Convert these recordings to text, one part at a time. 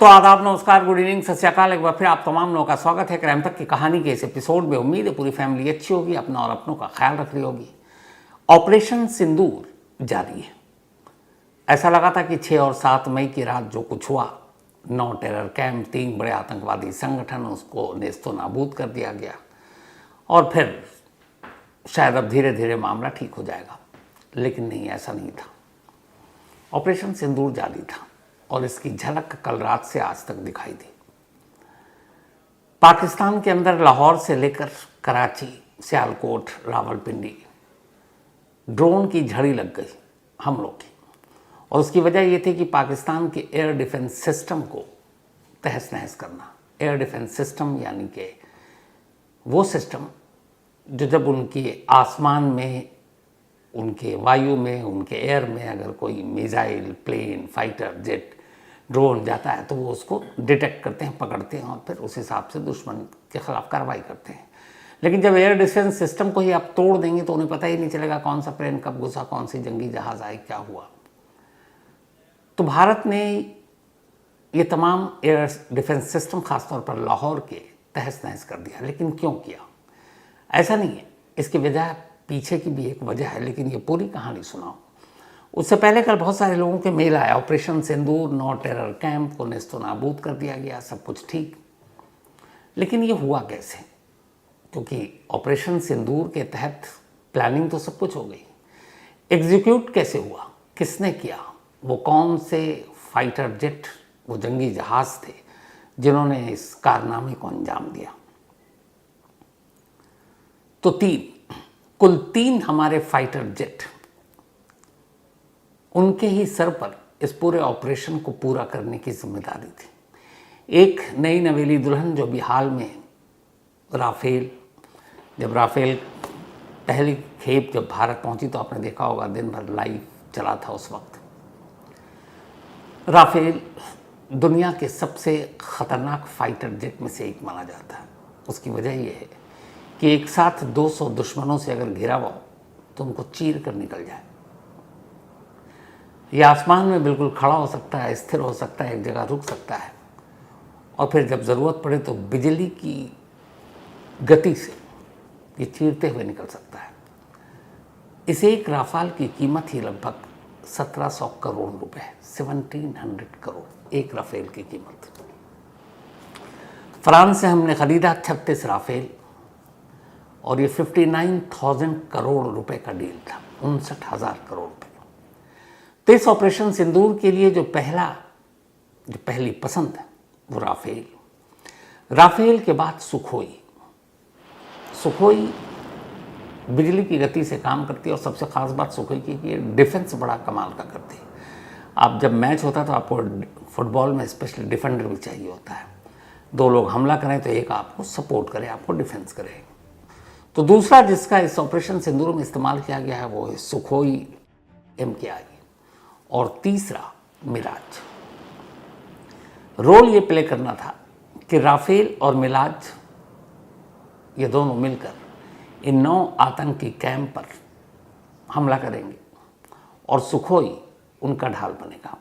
तो आदाब, नमस्कार, गुड इवनिंग, सत श्री अकाल। एक बार फिर आप तमाम लोगों का स्वागत है क्राइम तक की कहानी के इस एपिसोड में। उम्मीद है पूरी फैमिली अच्छी होगी, अपना और अपनों का ख्याल रख रही होगी। ऑपरेशन सिंदूर जारी है। ऐसा लगा था कि 6 और 7 मई की रात जो कुछ हुआ, 9 टेरर कैंप, 3 बड़े आतंकवादी संगठन, उसको नेस्तो नाबूद कर दिया गया और फिर शायद अब धीरे धीरे मामला ठीक हो जाएगा। लेकिन नहीं, ऐसा नहीं था। ऑपरेशन सिंदूर जारी था और इसकी झलक कल रात से आज तक दिखाई दी। पाकिस्तान के अंदर लाहौर से लेकर कराची, सियालकोट, रावलपिंडी ड्रोन की झड़ी लग गई हमलों की। और उसकी वजह यह थी कि पाकिस्तान के एयर डिफेंस सिस्टम को तहस नहस करना। एयर डिफेंस सिस्टम यानी कि वो सिस्टम जो जब उनके आसमान में, उनके वायु में, उनके एयर में अगर कोई missile, plane, fighter jet, drone जाता है तो वो उसको डिटेक्ट करते हैं, पकड़ते हैं और फिर उस हिसाब से दुश्मन के खिलाफ कार्रवाई करते हैं। लेकिन जब एयर डिफेंस सिस्टम को ही आप तोड़ देंगे तो उन्हें पता ही नहीं चलेगा कौन सा प्लेन कब घुसा, कौन सी जंगी जहाज आई, क्या हुआ। तो भारत ने ये तमाम एयर डिफेंस सिस्टम खासतौर पर लाहौर के तहस नहस कर दिया। लेकिन क्यों किया? ऐसा नहीं है, इसकी वजह पीछे की भी एक वजह है, लेकिन ये पूरी कहानी सुनाओ। उससे पहले कल बहुत सारे लोगों के मेल आया। ऑपरेशन सिंदूर, 9 टेरर कैंप को नेस्तो नाबूद कर दिया गया, सब कुछ ठीक। लेकिन ये हुआ कैसे? क्योंकि ऑपरेशन सिंदूर के तहत प्लानिंग तो सब कुछ हो गई, एग्जीक्यूट कैसे हुआ, किसने किया, वो कौन से फाइटर जेट, वो जंगी जहाज थे जिन्होंने इस कारनामे को अंजाम दिया? तो कुल 3 हमारे फाइटर जेट, उनके ही सर पर इस पूरे ऑपरेशन को पूरा करने की जिम्मेदारी थी। एक नई नवेली दुल्हन जो भी हाल में राफेल, जब राफेल पहली खेप जब भारत पहुंची तो आपने देखा होगा दिन भर लाइव चला था। उस वक्त राफेल दुनिया के सबसे खतरनाक फाइटर जेट में से एक माना जाता है। उसकी वजह यह है कि एक साथ 200 दुश्मनों से अगर घिरा हुआ तो उनको चीर कर निकल जाए। यह आसमान में बिल्कुल खड़ा हो सकता है, स्थिर हो सकता है, एक जगह रुक सकता है और फिर जब ज़रूरत पड़े तो बिजली की गति से ये चीरते हुए निकल सकता है। इस एक राफाल की कीमत ही लगभग 1700 करोड़ रुपए है। 1700 करोड़ एक राफेल की कीमत। फ्रांस से हमने खरीदा 36 राफेल और ये 59,000 करोड़ रुपए का डील था, 59,000 करोड़ रुपए। तो इस ऑपरेशन सिंदूर के लिए जो पहली पसंद है वो राफेल के बाद सुखोई बिजली की गति से काम करती है। और सबसे खास बात सुखोई की कि डिफेंस बड़ा कमाल का करती है। आप जब मैच होता है तो आपको फुटबॉल में स्पेशली डिफेंडर भी चाहिए होता है। 2 लोग हमला करें तो एक आपको सपोर्ट करे, आपको डिफेंस करे। तो दूसरा जिसका इस ऑपरेशन सिंदूर में इस्तेमाल किया गया है वो है सुखोई MKI और तीसरा मिराज। रोल ये प्ले करना था कि राफेल और मिराज ये दोनों मिलकर इन 9 आतंकी कैंप पर हमला करेंगे और सुखोई उनका ढाल बनेगा।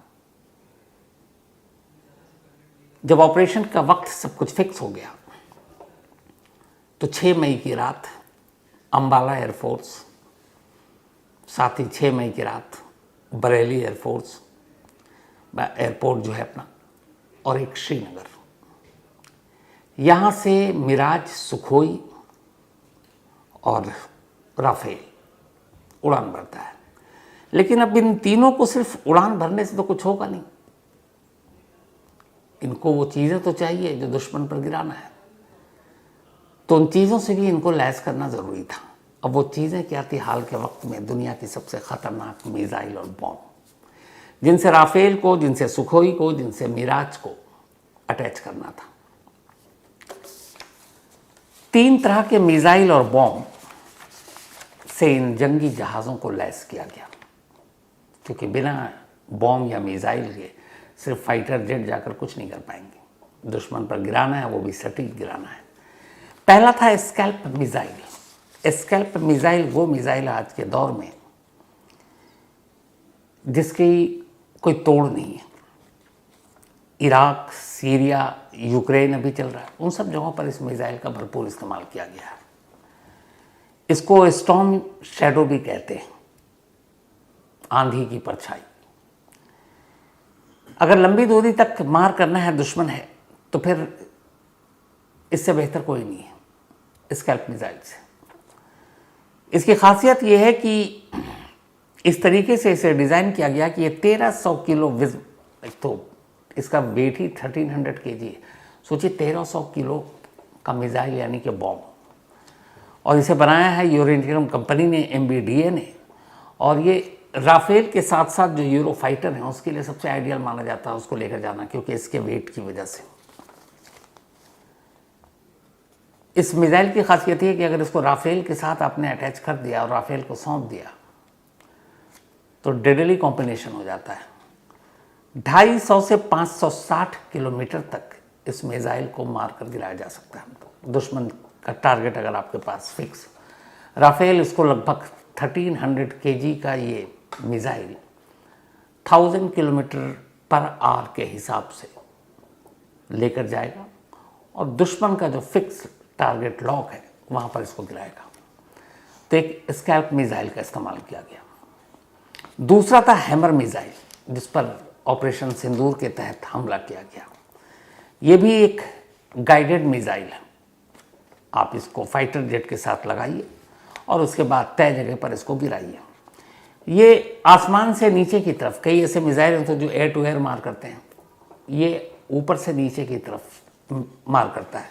जब ऑपरेशन का वक्त सब कुछ फिक्स हो गया तो 6 मई की रात अंबाला एयरफोर्स, साथ ही 6 मई की रात बरेली एयरफोर्स एयरपोर्ट जो है अपना, और एक श्रीनगर, यहाँ से मिराज, सुखोई और राफेल उड़ान भरता है। लेकिन अब इन तीनों को सिर्फ उड़ान भरने से तो कुछ होगा नहीं। इनको वो चीज़ें तो चाहिए जो दुश्मन पर गिराना है। तो उन चीज़ों से भी इनको लैस करना ज़रूरी था। अब वो चीज़ें क्या थी? हाल के वक्त में दुनिया की सबसे ख़तरनाक मिसाइल और बॉम्ब, जिनसे राफेल को, जिनसे सुखोई को, जिनसे मिराज को अटैच करना था। 3 तरह के मिसाइल और बॉम्ब से इन जंगी जहाज़ों को लैस किया गया, क्योंकि बिना बॉम्ब या मिसाइल के सिर्फ फाइटर जेट जाकर कुछ नहीं कर पाएंगे। दुश्मन पर गिराना है, वो भी सटीक गिराना है। पहला था स्कैल्प मिसाइल। स्कैल्प मिसाइल वो मिसाइल आज के दौर में जिसकी कोई तोड़ नहीं है। इराक, सीरिया, यूक्रेन अभी चल रहा है, उन सब जगहों पर इस मिसाइल का भरपूर इस्तेमाल किया गया है। इसको स्टॉर्म शैडो भी कहते हैं, आंधी की परछाई। अगर लंबी दूरी तक मार करना है दुश्मन है तो फिर इससे बेहतर कोई नहीं है स्कैल्प मिसाइल से। इसकी खासियत यह है कि इस तरीके से इसे डिज़ाइन किया गया कि ये 1300 किलो तो इसका वेट ही 1300 kg है। सोचिए 1300 किलो का मिसाइल यानी कि बॉम्ब, और इसे बनाया है यूरेनियम कंपनी ने, MBDA ने। और ये राफेल के साथ साथ जो यूरो फाइटर हैं उसके लिए सबसे आइडियल माना जाता है उसको लेकर जाना, क्योंकि इसके वेट की वजह से। इस मिसाइल की खासियत है कि अगर इसको राफेल के साथ आपने अटैच कर दिया और राफेल को सौंप दिया तो डेडली कॉम्बिनेशन हो जाता है। 250 से 560 किलोमीटर तक इस मिसाइल को मारकर गिराया जा सकता है दुश्मन का टारगेट अगर आपके पास फिक्स। राफेल इसको लगभग 1300 kg का ये मिसाइल 1000 किलोमीटर पर आवर के हिसाब से लेकर जाएगा और दुश्मन का जो फिक्स टारगेट लॉक है वहाँ पर इसको गिराएगा। तो एक स्कैल्प मिसाइल का इस्तेमाल किया गया। दूसरा था हैमर मिसाइल, जिस पर ऑपरेशन सिंदूर के तहत हमला किया गया। ये भी एक गाइडेड मिसाइल है। आप इसको फाइटर जेट के साथ लगाइए और उसके बाद तय जगह पर इसको गिराइए। ये आसमान से नीचे की तरफ, कई ऐसे मिसाइल हैं तो जो एयर टू एयर मार करते हैं, ये ऊपर से नीचे की तरफ मार करता है।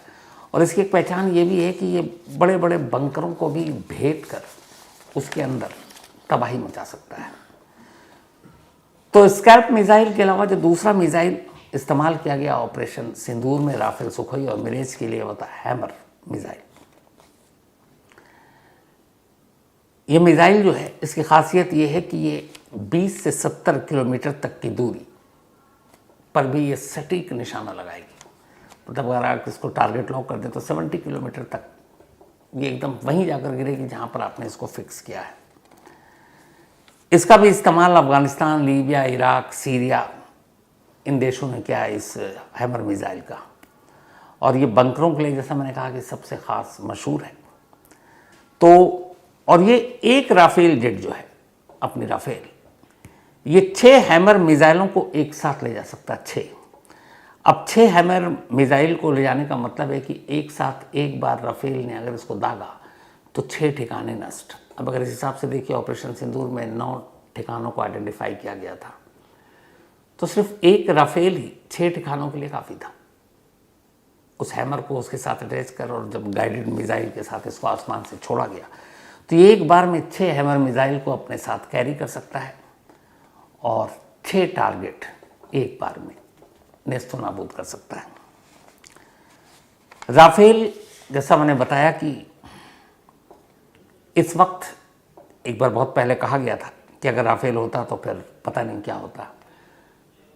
और इसकी एक पहचान ये भी है कि ये बड़े बड़े बंकरों को भी भेद कर उसके अंदर तबाही मचा सकता है। तो स्कैल्प मिसाइल के अलावा जो दूसरा मिसाइल इस्तेमाल किया गया ऑपरेशन सिंदूर में राफेल, सुखोई और मिरेज के लिए, होता है हैमर मिसाइल। ये मिसाइल जो है इसकी खासियत ये है कि ये 20 से 70 किलोमीटर तक की दूरी पर भी ये सटीक निशाना लगाएगी। मतलब अगर आप इसको टारगेट लॉक कर दें तो 70 किलोमीटर तक ये एकदम वहीं जाकर गिरेगी जहां पर आपने इसको फिक्स किया है। इसका भी इस्तेमाल अफगानिस्तान, लीबिया, इराक, सीरिया, इन देशों ने किया है इस हैमर मिसाइल का। और ये बंकरों के लिए, जैसा मैंने कहा, कि सबसे ख़ास मशहूर है। तो और ये एक राफेल जेट जो है, अपनी राफेल, ये 6 हैमर मिसाइलों को एक साथ ले जा सकता है। 6। अब 6 हैमर मिसाइल को ले जाने का मतलब है कि एक साथ एक बार राफेल ने अगर इसको दागा तो 6 ठिकाने नष्ट। अब अगर इस हिसाब से देखिए, ऑपरेशन सिंदूर में 9 ठिकानों को आइडेंटिफाई किया गया था, तो सिर्फ एक राफेल ही 6 ठिकानों के लिए काफ़ी था। उस हैमर को उसके साथ अटैच कर और जब गाइडेड मिसाइल के साथ इसको आसमान से छोड़ा गया तो ये एक बार में 6 हैमर मिसाइल को अपने साथ कैरी कर सकता है और 6 टारगेट एक बार में नेस्तो नाबूद कर सकता है। राफेल, जैसा मैंने बताया कि इस वक्त, एक बार बहुत पहले कहा गया था कि अगर राफेल होता तो फिर पता नहीं क्या होता।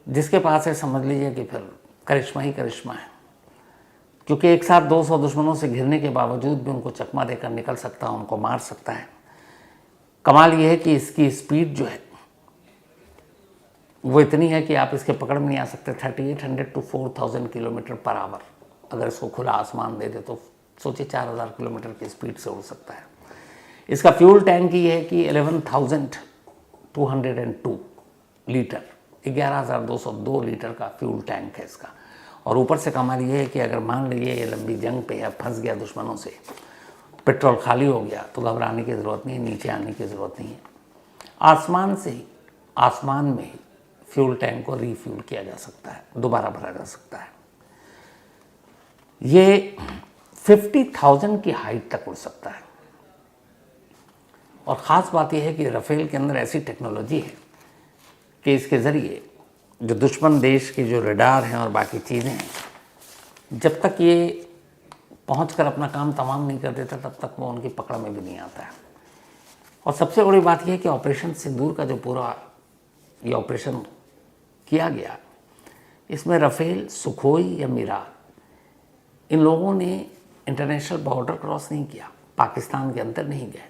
जिसके पास है समझ लीजिए कि फिर करिश्मा ही करिश्मा है, क्योंकि एक साथ 200 दुश्मनों से घिरने के बावजूद भी उनको चकमा देकर निकल सकता है, उनको मार सकता है। कमाल ये है कि इसकी स्पीड जो है वो इतनी है कि आप इसके पकड़ में नहीं आ सकते। 3800 to 4000 किलोमीटर पर आवर अगर इसको खुला आसमान दे दे तो सोचिए 4000 किलोमीटर की स्पीड से उड़ सकता है। इसका फ्यूल टैंक ये है कि 11,202 लीटर, 11,202 लीटर का फ्यूल टैंक है इसका। और ऊपर से कमाल ये है कि अगर मान लीजिए ये लंबी जंग पे या फंस गया दुश्मनों से, पेट्रोल खाली हो गया, तो घबराने की ज़रूरत नहीं है, नीचे आने की ज़रूरत नहीं है। आसमान से ही, आसमान में ही फ्यूल टैंक को रीफ्यूल किया जा सकता है, दोबारा भरा जा सकता है। ये 50,000 की हाइट तक उड़ सकता है। और ख़ास बात यह है कि राफेल के अंदर ऐसी टेक्नोलॉजी है कि इसके ज़रिए जो दुश्मन देश के जो रडार हैं और बाकी चीज़ें हैं, जब तक ये पहुंचकर अपना काम तमाम नहीं कर देता तब तक वो उनकी पकड़ में भी नहीं आता है। और सबसे बड़ी बात यह है कि ऑपरेशन सिंदूर का जो पूरा ये ऑपरेशन किया गया, इसमें राफेल, सुखोई या मिराज, इन लोगों ने इंटरनेशनल बॉर्डर क्रॉस नहीं किया, पाकिस्तान के अंदर नहीं गए,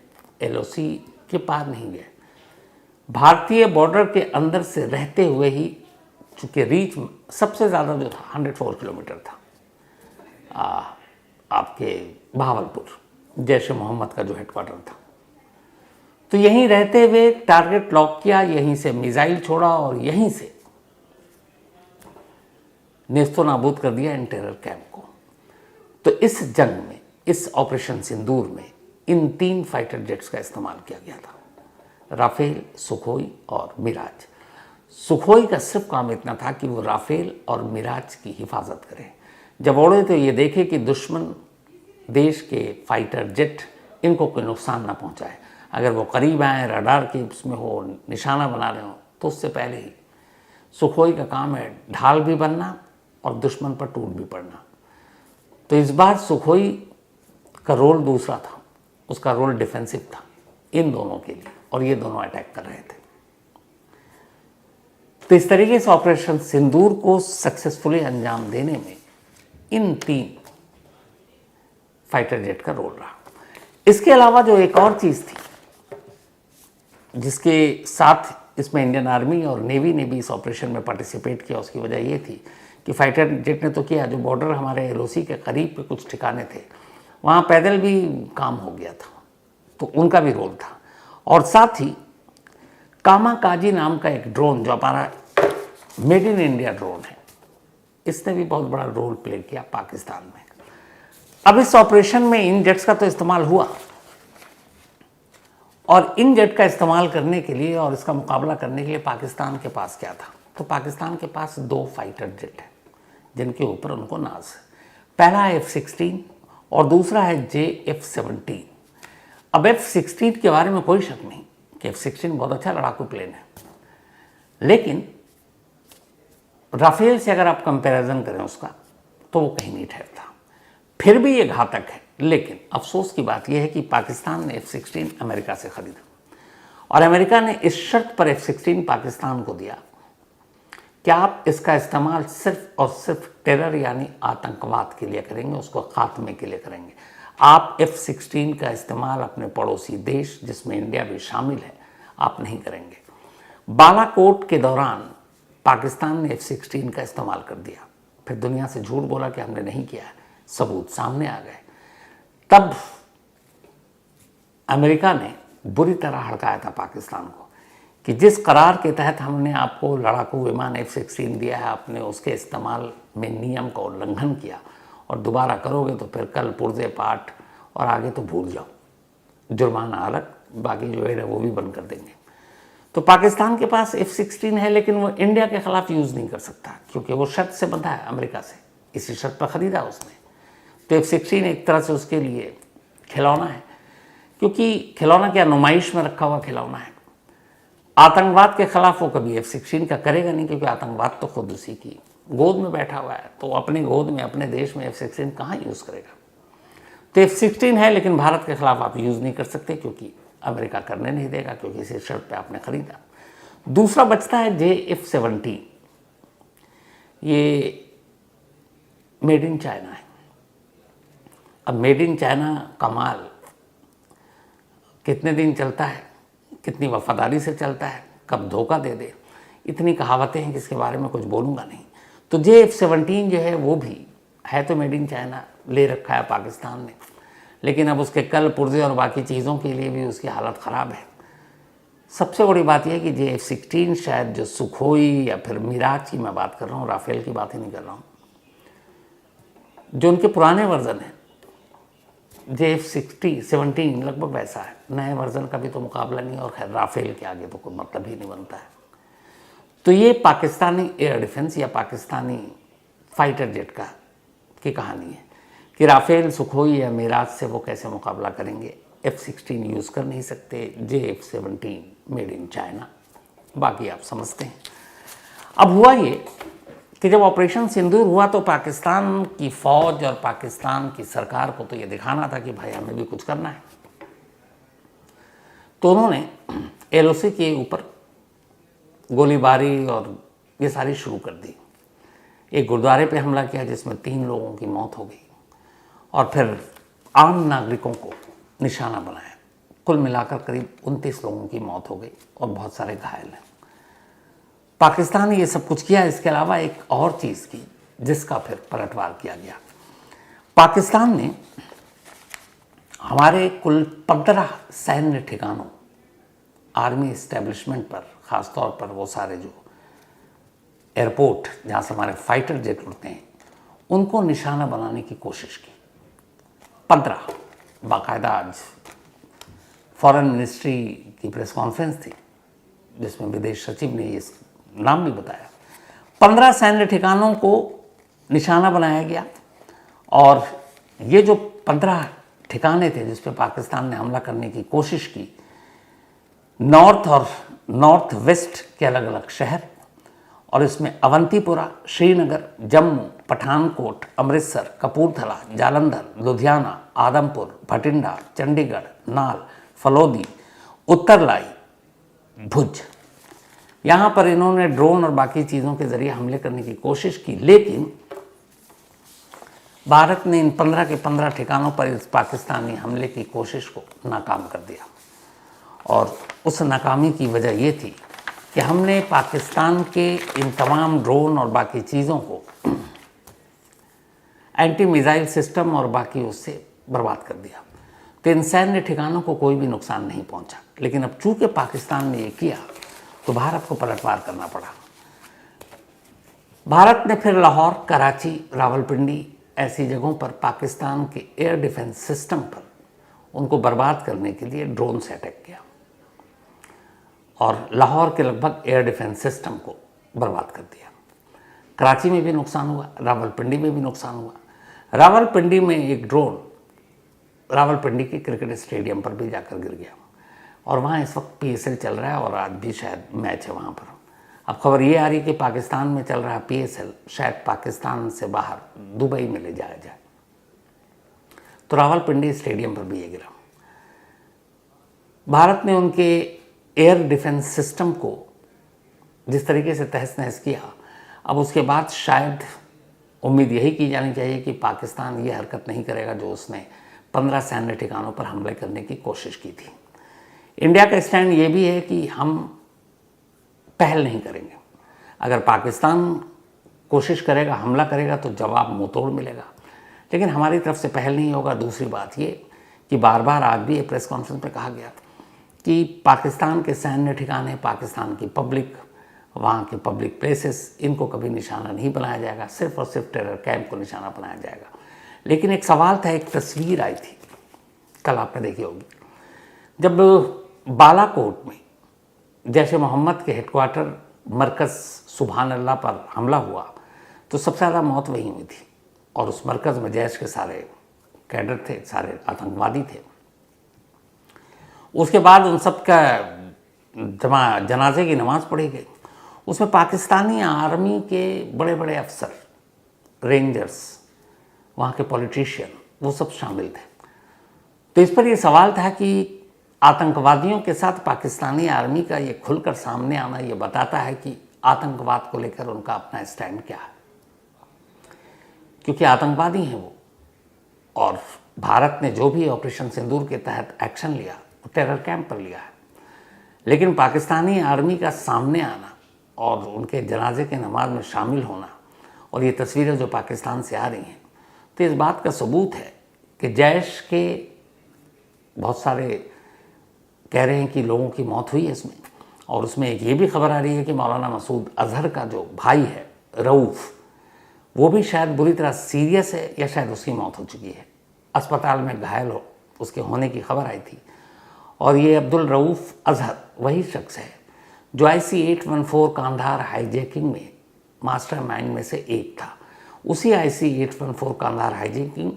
LOC के पार नहीं गए, भारतीय बॉर्डर के अंदर से रहते हुए ही चूँकि रीच सबसे ज़्यादा जो था 104 किलोमीटर था आपके बहावलपुर, जैश ए मोहम्मद का जो हेडक्वार्टर था। तो यहीं रहते हुए टारगेट लॉक किया, यहीं से मिसाइल छोड़ा और यहीं से नेस्तो नाबूद कर दिया इन टेरर कैंप को। तो इस जंग में, इस ऑपरेशन सिंदूर में इन 3 फाइटर जेट्स का इस्तेमाल किया गया था, राफेल, सुखोई और मिराज। सुखोई का सिर्फ काम इतना था कि वो राफेल और मिराज की हिफाजत करे। जब उड़े तो ये देखे कि दुश्मन देश के फाइटर जेट इनको कोई नुकसान ना पहुंचाए। अगर वो करीब आए, रडार की उसमें हो, निशाना बना रहे हो, तो उससे पहले ही सुखोई का काम है ढाल भी बनना और दुश्मन पर टूट भी पड़ना। तो इस बार सुखोई का रोल दूसरा था, उसका रोल डिफेंसिव था इन दोनों के लिए, और ये दोनों अटैक कर रहे थे। तो इस तरीके से ऑपरेशन सिंदूर को सक्सेसफुली अंजाम देने में इन 3 फाइटर जेट का रोल रहा। इसके अलावा जो एक और चीज़ थी जिसके साथ इसमें इंडियन आर्मी और नेवी ने भी इस ऑपरेशन में पार्टिसिपेट किया, उसकी वजह ये थी कि फाइटर जेट ने तो किया, जो बॉर्डर हमारे एलओसी के करीब के कुछ ठिकाने थे वहाँ पैदल भी काम हो गया था, तो उनका भी रोल था। और साथ ही कामाकाजी नाम का एक ड्रोन जो हमारा मेड इन इंडिया ड्रोन है, इसने भी बहुत बड़ा रोल प्ले किया पाकिस्तान में। अब इस ऑपरेशन में इन जेट्स का तो इस्तेमाल हुआ, और इन जेट का इस्तेमाल करने के लिए और इसका मुकाबला करने के लिए पाकिस्तान के पास क्या था? तो पाकिस्तान के पास 2 फाइटर जेट हैं जिनके ऊपर उनको नाज है। पहला है F-16 और दूसरा है JF-17। अब F-16 के बारे में कोई शक नहीं कि F-16 बहुत अच्छा लड़ाकू प्लेन है, लेकिन राफेल से अगर आप कंपैरिजन करें उसका, तो वो कहीं नहीं ठहरता। फिर भी ये घातक है, लेकिन अफसोस की बात यह है कि पाकिस्तान ने F-16 अमेरिका से खरीदा, और अमेरिका ने इस शर्त पर F-16 पाकिस्तान को दिया कि आप इसका इस्तेमाल सिर्फ और सिर्फ टेरर यानी आतंकवाद के लिए करेंगे, उसको खात्मे के लिए करेंगे। आप F-16 का इस्तेमाल अपने पड़ोसी देश, जिसमें इंडिया भी शामिल है, आप नहीं करेंगे। बालाकोट के दौरान पाकिस्तान ने F-16 का इस्तेमाल कर दिया, फिर दुनिया से झूठ बोला कि हमने नहीं किया है, सबूत सामने आ गए। तब अमेरिका ने बुरी तरह हड़काया था पाकिस्तान को कि जिस करार के तहत हमने आपको लड़ाकू विमान F-16 दिया है, आपने उसके इस्तेमाल में नियम का उल्लंघन किया, और दोबारा करोगे तो फिर कल पुर्जे पाठ और आगे तो भूल जाओ, जुर्माना अलग, बाकी जो है वो भी बंद कर देंगे। तो पाकिस्तान के पास F-16 है, लेकिन वो इंडिया के खिलाफ यूज़ नहीं कर सकता क्योंकि वो शर्त से बंधा है अमेरिका से, इसी शर्त पर ख़रीदा उसने। तो F-16 एक तरह से उसके लिए खिलौना है, क्योंकि खिलौना क्या, नुमाइश में रखा हुआ खिलौना है। आतंकवाद के खिलाफ वो कभी F-16 का करेगा नहीं, क्योंकि आतंकवाद तो खुद उसी की गोद में बैठा हुआ है, तो अपनी गोद में अपने देश में F-16 कहाँ यूज़ करेगा। तो F-16 है, लेकिन भारत के खिलाफ आप यूज़ नहीं कर सकते क्योंकि अमेरिका करने नहीं देगा, क्योंकि इसी शर्त पे आपने खरीदा। दूसरा बचता है JF-17, ये मेड इन चाइना है। अब मेड इन चाइना का माल कितने दिन चलता है, कितनी वफादारी से चलता है, कब धोखा दे दे, इतनी कहावतें हैं कि इसके बारे में कुछ बोलूँगा नहीं। तो JF-17 जो है वो भी है तो मेड इन चाइना, ले रखा है पाकिस्तान ने, लेकिन अब उसके कल पुर्जे और बाकी चीज़ों के लिए भी उसकी हालत ख़राब है। सबसे बड़ी बात यह है कि JF-16 शायद जो सुखोई या फिर मिराज की मैं बात कर रहा हूँ, राफेल की बात ही नहीं कर रहा हूँ, जो उनके पुराने वर्जन हैं JF-17 लगभग वैसा है, नए वर्जन का भी तो मुकाबला नहीं, और खैर राफेल के आगे तो कोई मतलब ही नहीं बनता है। तो ये पाकिस्तानी एयर डिफेंस या पाकिस्तानी फाइटर जेट की कहानी है कि राफेल, सुखोई या मिराज से वो कैसे मुकाबला करेंगे। F-16 यूज़ कर नहीं सकते, JF-17 मेड इन चाइना, बाकी आप समझते हैं। अब हुआ ये कि जब ऑपरेशन सिंदूर हुआ तो पाकिस्तान की फ़ौज और पाकिस्तान की सरकार को तो ये दिखाना था कि भाई हमें भी कुछ करना है। तो उन्होंने LOC के ऊपर गोलीबारी और ये सारी शुरू कर दी। एक गुरुद्वारे पे हमला किया जिसमें 3 लोगों की मौत हो गई, और फिर आम नागरिकों को निशाना बनाया। कुल मिलाकर करीब 29 लोगों की मौत हो गई और बहुत सारे घायल हैं। पाकिस्तान ने ये सब कुछ किया। इसके अलावा एक और चीज़ की जिसका फिर पलटवार किया गया। पाकिस्तान ने हमारे कुल 15 सैन्य ठिकानों, आर्मी इस्टेब्लिशमेंट पर, ख़ासतौर पर वो सारे जो एयरपोर्ट जहाँ से हमारे फाइटर जेट उड़ते हैं, उनको निशाना बनाने की कोशिश की। 15 बाकायदा आज फॉरेन मिनिस्ट्री की प्रेस कॉन्फ्रेंस थी जिसमें विदेश सचिव ने ये नाम भी बताया। 15 सैन्य ठिकानों को निशाना बनाया गया और ये जो 15 ठिकाने थे जिस पे पाकिस्तान ने हमला करने की कोशिश की, नॉर्थ और नॉर्थ वेस्ट के अलग अलग शहर, और इसमें अवंतीपुरा, श्रीनगर, जम्मू, पठानकोट, अमृतसर, कपूरथला, जालंधर, लुधियाना, आदमपुर, भटिंडा, चंडीगढ़, नाल, फलोदी, उत्तरलाई, भुज, यहाँ पर इन्होंने ड्रोन और बाकी चीज़ों के ज़रिए हमले करने की कोशिश की। लेकिन भारत ने इन 15 के 15 ठिकानों पर इस पाकिस्तानी हमले की कोशिश को नाकाम कर दिया। और उस नाकामी की वजह ये थी कि हमने पाकिस्तान के इन तमाम ड्रोन और बाकी चीज़ों को एंटी मिसाइल सिस्टम और बाकी उससे बर्बाद कर दिया। तो इन सैन्य ठिकानों को कोई भी नुकसान नहीं पहुंचा। लेकिन अब चूंकि पाकिस्तान ने ये किया तो भारत को पलटवार करना पड़ा। भारत ने फिर लाहौर, कराची, रावलपिंडी ऐसी जगहों पर पाकिस्तान के एयर डिफेंस सिस्टम पर उनको बर्बाद करने के लिए ड्रोन से अटैक किया और लाहौर के लगभग एयर डिफेंस सिस्टम को बर्बाद कर दिया। कराची में भी नुकसान हुआ, रावलपिंडी में भी नुकसान हुआ। रावलपिंडी में एक ड्रोन रावलपिंडी के क्रिकेट स्टेडियम पर भी जाकर गिर गया और वहाँ इस वक्त PSL चल रहा है और आज भी शायद मैच है वहाँ पर। अब खबर ये आ रही है कि पाकिस्तान में चल रहा PSL शायद पाकिस्तान से बाहर दुबई में ले जाया जाए। तो रावलपिंडी स्टेडियम पर भी ये गिरा। भारत ने उनके एयर डिफेंस सिस्टम को जिस तरीके से तहस नहस किया, अब उसके बाद शायद उम्मीद यही की जानी चाहिए कि पाकिस्तान ये हरकत नहीं करेगा जो उसने 15 सैन्य ठिकानों पर हमले करने की कोशिश की थी। इंडिया का स्टैंड ये भी है कि हम पहल नहीं करेंगे। अगर पाकिस्तान कोशिश करेगा, हमला करेगा तो जवाब मुंहतोड़ मिलेगा, लेकिन हमारी तरफ से पहल नहीं होगा। दूसरी बात ये कि बार बार आज भी प्रेस कॉन्फ्रेंस में कहा गया कि पाकिस्तान के सैन्य ठिकाने, पाकिस्तान की पब्लिक, वहाँ के पब्लिक प्लेसेस, इनको कभी निशाना नहीं बनाया जाएगा, सिर्फ और सिर्फ टेरर कैंप को निशाना बनाया जाएगा। लेकिन एक सवाल था, एक तस्वीर आई थी, कल आपने देखी होगी, जब बालाकोट में जैश ए मोहम्मद के हेडक्वार्टर मरकज़ सुभान अल्लाह पर हमला हुआ तो सबसे ज़्यादा मौत वहीं हुई थी और उस मरकज़ में जैश के सारे कैडर थे, सारे आतंकवादी थे। उसके बाद उन सब का जनाजे की नमाज़ पढ़ी गई। उसमें पाकिस्तानी आर्मी के बड़े बड़े अफसर, रेंजर्स, वहाँ के पॉलिटिशियन, वो सब शामिल थे। तो इस पर ये सवाल था कि आतंकवादियों के साथ पाकिस्तानी आर्मी का ये खुलकर सामने आना ये बताता है कि आतंकवाद को लेकर उनका अपना स्टैंड क्या है, क्योंकि आतंकवादी हैं वो। और भारत ने जो भी ऑपरेशन सिंदूर के तहत एक्शन लिया वो टेरर कैंप पर लिया है, लेकिन पाकिस्तानी आर्मी का सामने आना और उनके जनाजे के नमाज में शामिल होना और ये तस्वीरें जो पाकिस्तान से आ रही हैं, तो इस बात का सबूत है कि जैश के बहुत सारे कह रहे हैं कि लोगों की मौत हुई है इसमें। और उसमें एक ये भी खबर आ रही है कि मौलाना मसूद अजहर का जो भाई है रऊफ़, वो भी शायद बुरी तरह सीरियस है या शायद उसकी मौत हो चुकी है, अस्पताल में घायल हो उसके होने की खबर आई थी। और ये अब्दुल रऊफ़ अजहर वही शख्स है जो IC 814 कांधार हाईजैकिंग में मास्टरमाइंड में से एक था। उसी IC 814 कांधार हाईजैकिंग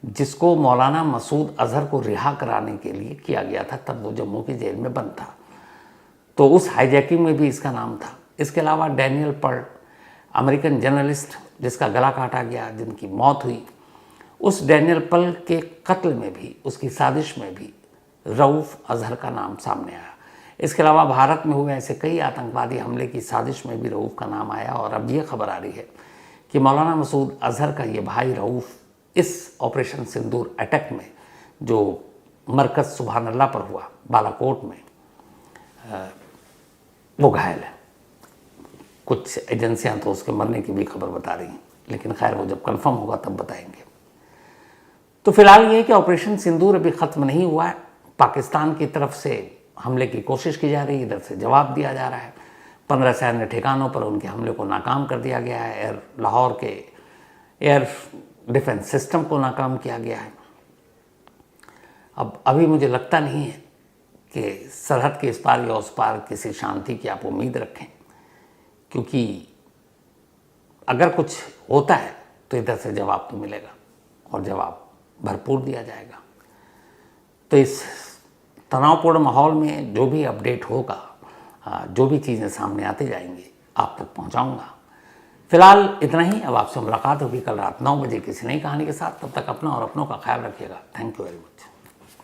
जिसको मौलाना मसूद अजहर को रिहा कराने के लिए किया गया था, तब वो जम्मू की जेल में बंद था, तो उस हाईजैकिंग में भी इसका नाम था। इसके अलावा डैनियल पर्ल, अमेरिकन जर्नलिस्ट जिसका गला काटा गया, जिनकी मौत हुई, उस डैनियल पर्ल के कत्ल में भी, उसकी साजिश में भी रऊफ़ अजहर का नाम सामने आया। इसके अलावा भारत में हुए ऐसे कई आतंकवादी हमले की साजिश में भी रऊफ़ का नाम आया। और अब ये खबर आ रही है कि मौलाना मसूद अजहर का ये भाई रऊफ़ इस ऑपरेशन सिंदूर अटैक में जो मरकज़ सुभान अल्लाह पर हुआ बालाकोट में, वो घायल है। कुछ एजेंसियां तो उसके मरने की भी खबर बता रही हैं, लेकिन खैर वो जब कंफर्म होगा तब बताएंगे। तो फिलहाल ये है कि ऑपरेशन सिंदूर अभी ख़त्म नहीं हुआ है। पाकिस्तान की तरफ से हमले की कोशिश की जा रही है, इधर से जवाब दिया जा रहा है। 15 सैन्य ठिकानों पर उनके हमले को नाकाम कर दिया गया है। लाहौर के एयर डिफेंस सिस्टम को नाकाम किया गया है। अब अभी मुझे लगता नहीं है कि सरहद के इस पार या उस पार किसी शांति की आप उम्मीद रखें, क्योंकि अगर कुछ होता है तो इधर से जवाब तो मिलेगा और जवाब भरपूर दिया जाएगा। तो इस तनावपूर्ण माहौल में जो भी अपडेट होगा, जो भी चीज़ें सामने आती जाएंगी, आप तक पहुंचाऊंगा। फिलहाल इतना ही। अब आपसे मुलाकात होगी कल रात 9 बजे किसी नई कहानी के साथ। तब तक अपना और अपनों का ख्याल रखिएगा। Thank you very much.